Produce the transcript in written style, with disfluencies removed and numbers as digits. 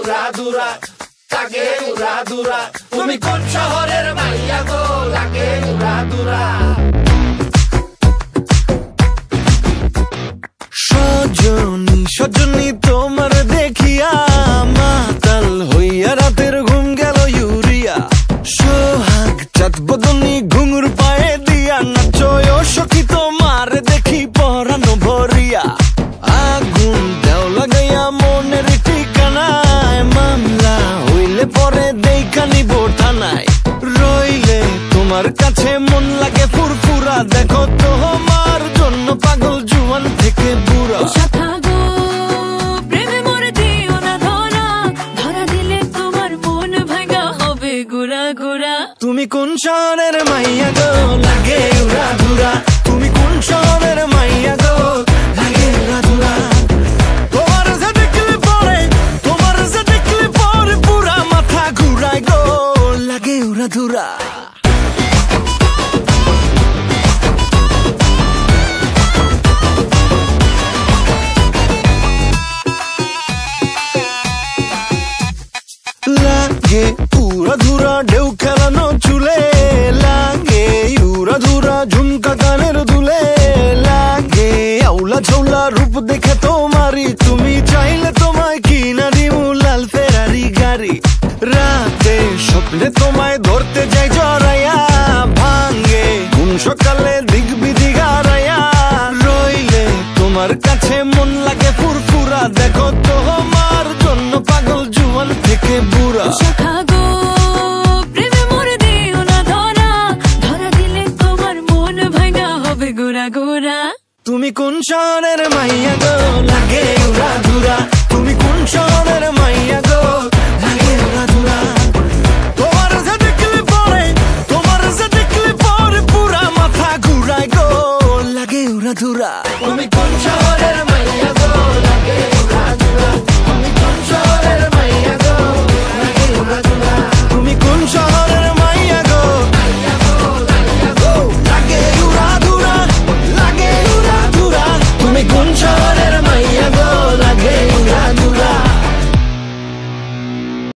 উড়া দুরা লাগে উড়া দুরা তুমি কোন শহরের মাইয়া গো লাগে উড়া দুরা সজনী সজনী তোমার দেখিয়া মাতাল হইয়া রাতের ঘুম গেল ইউরিয়া সোহাগ চাঁদ বদনী ঘুঙুর পায়ে দিয়া নাচয় সখী তোমার দেখি পরানো ভরিয়া আগুন দেও লাগাইয়া মনের ঠিকানায় মামলা হইলে পরে দেখা নিব থানায় রইলে তোমার কাছে মন লাগে ফুরফুরা দেখো তোমার জন্য পাগল জুয়ান থেকে বুড়া তুমি কোন শহরের মাইয়া গো লাগে উড়া ধুরা তুমি কোন শহরের মাইয়া গো লাগে উড়া ধুরা তোমার যে দেখলে পরে পুরা মাথা ঘুরায় গো লাগে উড়া ধুরা লাগে উড়া ধুরা ঢেউ খেলানো চুলে লাগে উড়া ধুরা ঝুমকা গানের দুলে লাগে আউলা ঝৌলা রূপ দেখে তোমারি তুমি চাইলে তোমায় কিনা দিমু লাল ফেরারি গাড়ি রাতে স্বপ্নে তোমায় ধরতে যাই জড়াইয়া ভাঙ্গে ঘুম সকালে দিক বিধি গারাইয়া রইলে তোমার কাছে মন লাগে ফুরফুরা দেখো তোমার জন্য পাগল জুয়ান থেকে বুড়া তুমি কোন শহরের মাইয়া গো লাগে উড়া ধুরা তুমি কোন শহরের মাইয়া গো লাগে উড়া ধুরা তোমার যে দেখলে পরে পুরা মাথা ঘুরায় গো লাগে উড়া ধুরা